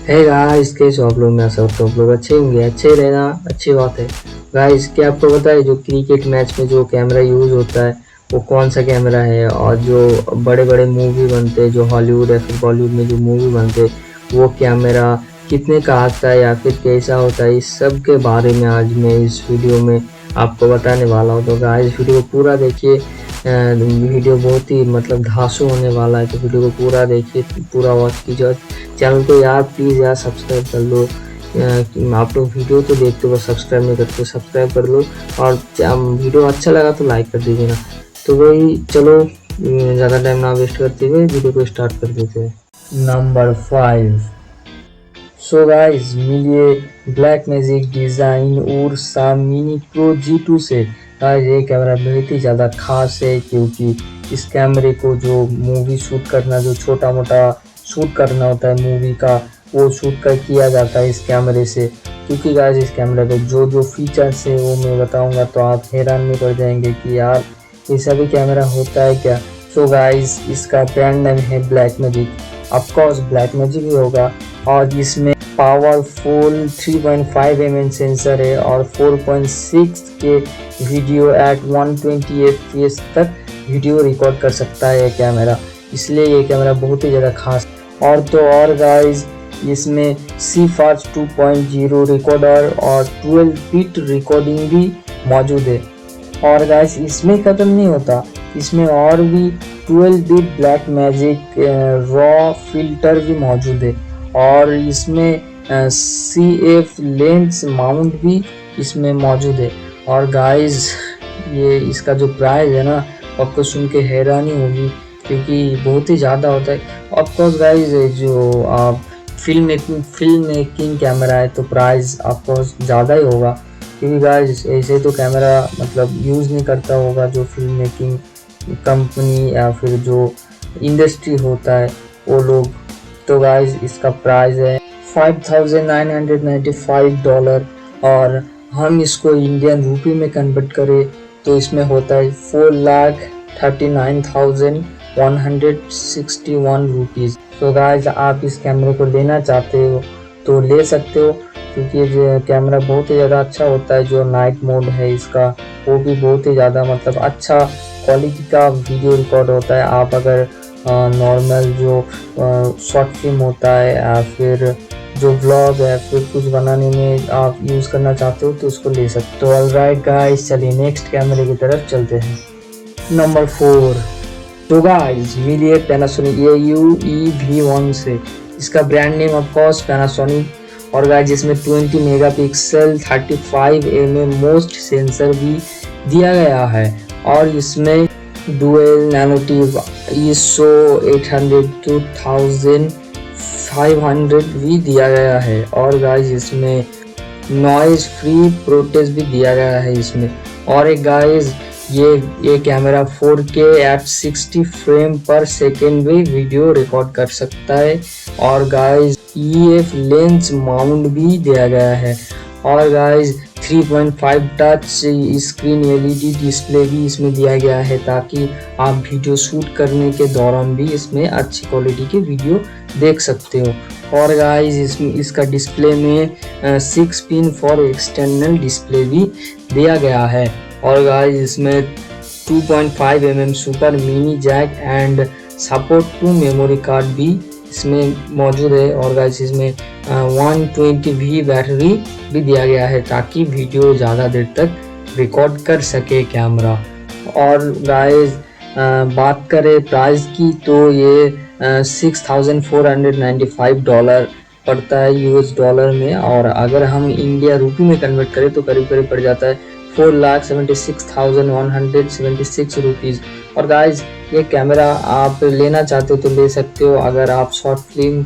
है गाइस, कैसे आप लोग? मैं सब तो आप लोग अच्छे होंगे, अच्छे रहना अच्छी बात है। गाइस, क्या आपको पता है जो क्रिकेट मैच में जो कैमरा यूज़ होता है वो कौन सा कैमरा है? और जो बड़े बड़े मूवी बनते हैं, जो हॉलीवुड या फिर बॉलीवुड में जो मूवी बनते हैं, वो कैमरा कितने का आता है या फिर कैसा होता है, इस सब के बारे में आज मैं इस वीडियो में आपको बताने वाला हूँ। तो गाइस, वीडियो को पूरा देखिए। वीडियो बहुत ही मतलब धांसू होने वाला है, तो वीडियो को पूरा देखिए, पूरा वॉच कीजिए। चैनल को यार प्लीज़ यार सब्सक्राइब कर लो। आप लोग वीडियो तो देखते हो, सब्सक्राइब नहीं करते, सब्सक्राइब कर लो। और वीडियो अच्छा लगा तो लाइक कर दीजिए ना। तो वही चलो, ज़्यादा टाइम ना वेस्ट करते हुए वीडियो को स्टार्ट कर देते हैं। नंबर 5। सो गाइस, मिलिए ब्लैक मैजिक डिज़ाइन और सा मिनी प्रो G2 से। गाइस, ये कैमरा बहुत ही ज़्यादा खास है, क्योंकि इस कैमरे को जो मूवी शूट करना, जो छोटा मोटा शूट करना होता है मूवी का, वो शूट कर किया जाता है इस कैमरे से। क्योंकि गाइस, इस कैमरे पे जो जो फीचर्स है वो मैं बताऊंगा तो आप हैरान नहीं पड़ जाएंगे कि यार ये सभी कैमरा होता है क्या। सो गाइस, इसका ब्रांड नेम है Blackmagic. Of course Blackmagic ही होगा। और इसमें पावरफुल 3.5 mm सेंसर है और 4.6 के वीडियो एट 120 FPS तक वीडियो रिकॉर्ड कर सकता है ये कैमरा। इसलिए ये कैमरा बहुत ही ज़्यादा खास। और तो और गाइस, इसमें CFast 2.0 रिकॉर्डर और 12 बिट रिकॉर्डिंग भी मौजूद है। और गाइस, इसमें ख़त्म नहीं होता, इसमें और भी 12 bit black magic raw filter भी मौजूद है। और इसमें CF लेंस माउंट भी इसमें मौजूद है। और गाइस, ये इसका जो प्राइस है ना, आपको सुन के हैरानी होगी, क्योंकि बहुत ही ज़्यादा होता है। ऑफकोर्स गाइस, जो आप फिल्म मेकिंग कैमरा है तो प्राइस ऑफकोर्स ज़्यादा ही होगा, क्योंकि गाइस ऐसे तो कैमरा मतलब यूज़ नहीं करता होगा जो फिल्म मेकिंग कंपनी या फिर जो इंडस्ट्री होता है वो लोग। तो गाइस, इसका प्राइस है $5,995। और हम इसको इंडियन रूपी में कन्वर्ट करें तो इसमें होता है 4,39,161 रुपीज़। तो गाइस, आप इस कैमरे को लेना चाहते हो तो ले सकते हो, क्योंकि ये कैमरा बहुत ही ज़्यादा अच्छा होता है। जो नाइट मोड है इसका, वो भी बहुत ही ज़्यादा मतलब अच्छा क्वालिटी का वीडियो रिकॉर्ड होता है। आप अगर नॉर्मल जो शॉर्ट फिल्म होता है या फिर जो ब्लॉग है फिर कुछ बनाने में आप यूज़ करना चाहते हो तो उसको ले सकते हो। ऑलराइट गाइस, चलिए नेक्स्ट कैमरे की तरफ चलते हैं। नंबर 4। तो गाइस, मिलिए पैनासोनिक AU-EV1 से। इसका ब्रांड नेम ऑफकोर्स पैनासोनिक। और गाइस, इसमें 20 मेगापिक्सल 35 mm मोस्ट सेंसर भी दिया गया है। और इसमें डुअल नैनोटिव ISO 800-2500 भी दिया गया है। और गाइस, इसमें नॉइज फ्री प्रोटेक्ट भी दिया गया है इसमें। और एक गाइस, ये कैमरा 4K at 60 फ्रेम पर सेकेंड भी वीडियो रिकॉर्ड कर सकता है। और गाइस, EF लेंस माउंट भी दिया गया है। और guys, 3.5 touch screen LED display भी इसमें दिया गया है, ताकि आप वीडियो शूट करने के दौरान भी इसमें अच्छी क्वालिटी के वीडियो देख सकते हो। और गाइस, इसका डिस्प्ले में 6 पिन फॉर एक्सटर्नल डिस्प्ले भी दिया गया है। और गाइस, इसमें 2.5 mm super mini jack and support to memory card भी इसमें मौजूद है। और गाइस, इसमें 120V बैटरी भी दिया गया है, ताकि वीडियो ज़्यादा देर तक रिकॉर्ड कर सके कैमरा। और गाइस, बात करें प्राइस की तो ये $6,495 पड़ता है US डॉलर में। और अगर हम इंडिया रूपी में कन्वर्ट करें तो करीब करीब पड़ जाता है 4,76,176 रुपीज़। और गाइस, ये कैमरा आप लेना चाहते हो तो ले सकते हो। अगर आप शॉर्ट फिल्म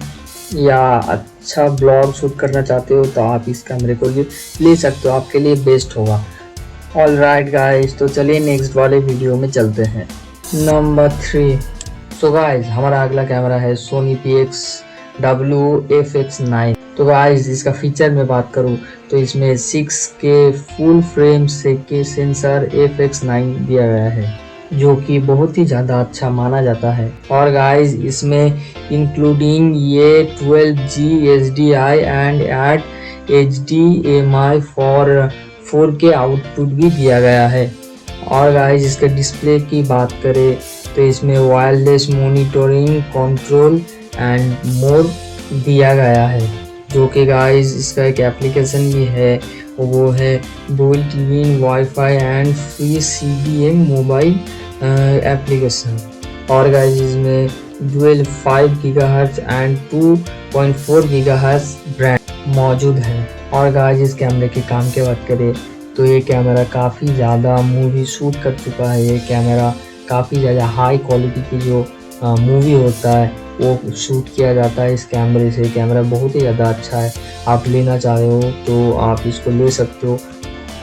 या अच्छा ब्लॉग शूट करना चाहते हो तो आप इस कैमरे को ले सकते हो, आपके लिए बेस्ट होगा। ऑलराइट गाइस, तो चलिए नेक्स्ट वाले वीडियो में चलते हैं। नंबर 3। सो गाइस, हमारा अगला कैमरा है सोनी PXW-FX9। तो गाइस, इसका फीचर में बात करूँ तो इसमें 6K full frame sensor FX9 दिया गया है। जो कि बहुत ही ज़्यादा अच्छा माना जाता है। और गाइस इसमें इंक्लूडिंग ये 12G SDI and eight HDMI for 4K output भी दिया गया है। और गाइस इसके डिस्प्ले की बात करें तो इसमें wireless monitoring control and more दिया गया है, जो कि गाइस इसका एक एप्लीकेशन भी है, वो है built in wifi and free CDM mobile application. और गाइस इसमें dual 5 GHz and 2.4 GHz brand मौजूद है। और गाइस इस कैमरे के काम की बात करें तो ये कैमरा काफ़ी ज़्यादा मूवी शूट कर चुका है। ये कैमरा काफ़ी ज़्यादा हाई क्वालिटी की जो मूवी होता है वो शूट किया जाता है इस कैमरे से। कैमरा बहुत ही ज़्यादा अच्छा है, आप लेना चाहे हो तो आप इसको ले सकते हो।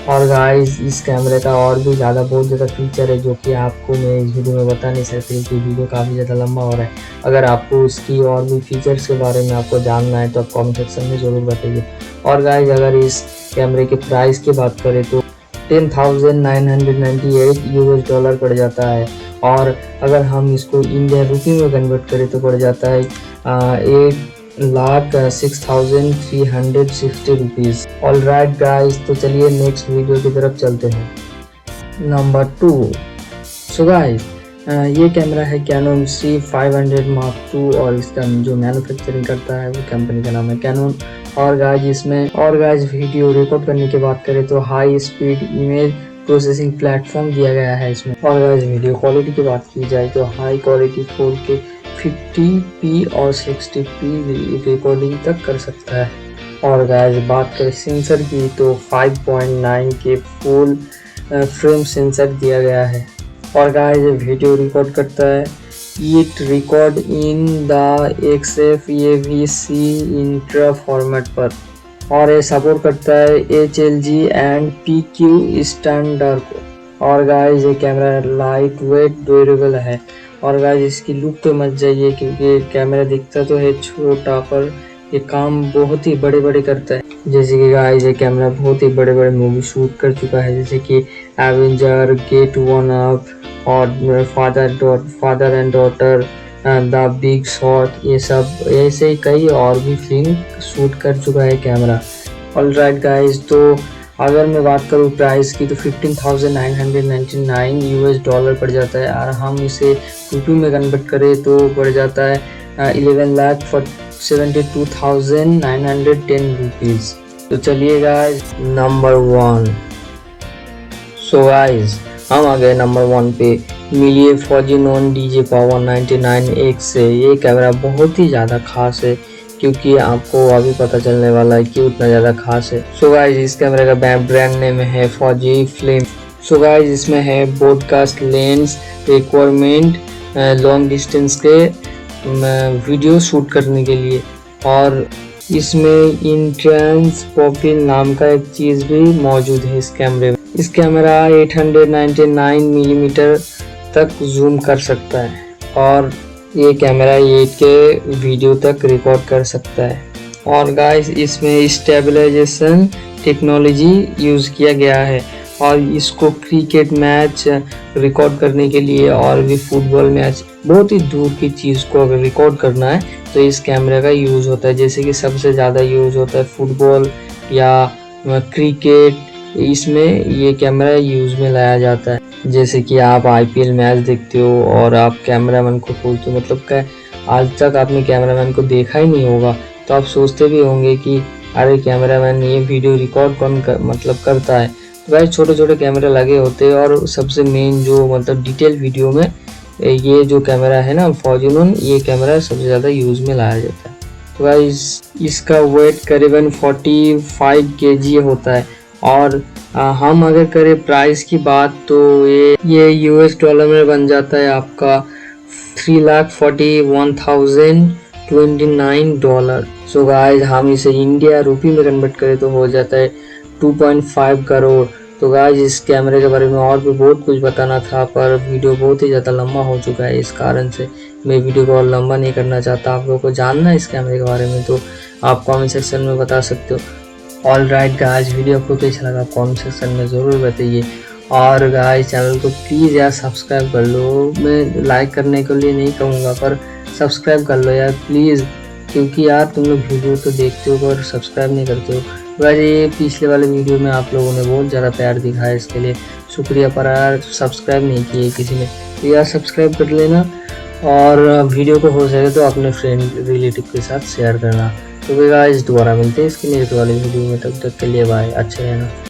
और गाइस इस कैमरे का और भी बहुत ज़्यादा फीचर है जो कि आपको मैं इस वीडियो में बता नहीं सकती, क्योंकि वीडियो काफ़ी ज़्यादा लंबा हो रहा है। अगर आपको इसकी और भी फीचर्स के बारे में आपको जानना है तो आप कमेंट सेक्शन में ज़रूर बताइए। और गाइस अगर इस कैमरे के प्राइस की बात करें तो 10,998 US डॉलर पड़ जाता है। और अगर हम इसको इंडियन रुपी में कन्वर्ट करें तो पड़ जाता है 8,06,360 रुपीज़। ऑल राइट गाइस, तो चलिए नेक्स्ट वीडियो की तरफ चलते हैं। नंबर 2। सो गाइस ये कैमरा है कैनन C500 Mark II और इसका जो मैन्युफैक्चरिंग करता है वो कंपनी का नाम है कैनन। और गाइस वीडियो रिकॉर्ड करने की बात करें तो high speed image processing platform दिया गया है इसमें। और गाइस वीडियो क्वालिटी की बात की जाए तो हाई क्वालिटी 4K 50p और 60p रिकॉर्डिंग तक कर सकता है। और गाइस बात करें सेंसर की तो 5.9 के फुल फ्रेम सेंसर दिया गया है। और गाइस वीडियो रिकॉर्ड करता है it record in the XFAVC intra format पर। और ये सपोर्ट करता है HLG एंड PQ स्टैंडर्ड को। और गाइस ये कैमरा लाइट वेट ड्यूरेबल है। और गाइस इसकी लुक तो मत जाइए, क्योंकि कैमरा दिखता तो है छोटा पर ये काम बहुत ही बड़े बड़े करता है। जैसे कि गाइस ये कैमरा बहुत ही बड़े बड़े मूवी शूट कर चुका है, जैसे कि एवेंजर, गेट वन अप और father and daughter, the big shot, ये सब ऐसे ही कई और भी फिल्म शूट कर चुका है कैमरा। ऑल राइट गाइस, तो अगर मैं बात करूँ प्राइस की तो 15,999 US डॉलर पड़ जाता है। और हम इसे रुपये में कन्वर्ट करें तो पड़ जाता है 11,72,910 रुपीज़। तो चलिए गाइस नंबर 1। सो गाइस हम आ गए नंबर 1 पे। मिलिए फॉजिनोन DJ Power 99X से। ये कैमरा बहुत ही ज़्यादा खास है, क्योंकि आपको अभी पता चलने वाला है कि उतना ज़्यादा खास है। सो गाइस इस कैमरे का ब्रांड नेम है फौजी फ्लेम। सो गाइस इसमें है broadcast lens requirement long distance के वीडियो शूट करने के लिए। और इसमें इंट्रेंस पॉपिन नाम का एक चीज़ भी मौजूद है इस कैमरे में। इस कैमरा 899 मिलीमीटर तक जूम कर सकता है और ये कैमरा 8K वीडियो तक रिकॉर्ड कर सकता है। और गाइस इसमें स्टेबलाइजेशन टेक्नोलॉजी यूज़ किया गया है और इसको क्रिकेट मैच रिकॉर्ड करने के लिए और भी फुटबॉल मैच, बहुत ही दूर की चीज़ को अगर रिकॉर्ड करना है तो इस कैमरे का यूज़ होता है। जैसे कि सबसे ज़्यादा यूज़ होता है फुटबॉल या क्रिकेट, इसमें ये कैमरा यूज़ में लाया जाता है। जैसे कि आप IPL मैच देखते हो और आप कैमरामैन को पूछते हो, मतलब क्या आज तक आपने कैमरामैन को देखा ही नहीं होगा, तो आप सोचते भी होंगे कि अरे कैमरामैन ये वीडियो रिकॉर्ड कौन करता है। तो भाई छोटे छोटे कैमरे लगे होते हैं और सबसे मेन जो मतलब डिटेल वीडियो में ये जो कैमरा है ना फॉर्च्यून, ये कैमरा सबसे ज़्यादा यूज़ में लाया जाता है। तो भाई इसका वेट करीबन 45 kg होता है। और हम अगर करें प्राइस की बात तो ये US डॉलर में बन जाता है आपका 3,41,029 डॉलर। सो गाइस हम इसे इंडिया रुपी में कन्वर्ट करें तो हो जाता है 2.5 करोड़। तो गाइस इस कैमरे के बारे में और भी बहुत कुछ बताना था, पर वीडियो बहुत ही ज़्यादा लंबा हो चुका है, इस कारण से मैं वीडियो को और लंबा नहीं करना चाहता। आप लोगों को जानना है इस कैमरे के बारे में तो आप कमेंट सेक्शन में बता सकते हो। ऑल राइट गाइस, वीडियो आपको कैसा लगा कमेंट सेक्शन में ज़रूर बताइए। और गाइस चैनल को प्लीज़ यार सब्सक्राइब कर लो। मैं लाइक करने के लिए नहीं कहूँगा, पर सब्सक्राइब कर लो यार प्लीज़, क्योंकि यार तुम लोग वीडियो तो देखते हो पर सब्सक्राइब नहीं करते हो। वैसे ये पिछले वाले वीडियो में आप लोगों ने बहुत ज़्यादा प्यार दिखाया, इसके लिए शुक्रिया। पर यार सब्सक्राइब नहीं किए किसी ने, तो यार सब्सक्राइब कर लेना और वीडियो को हो सके तो अपने फ्रेंड रिलेटिव के साथ शेयर करना। तो गाइस दोबारा मिलते हैं इसके नेक्स्ट वाले वीडियो में, तब तक के लिए बाय, अच्छे रहना।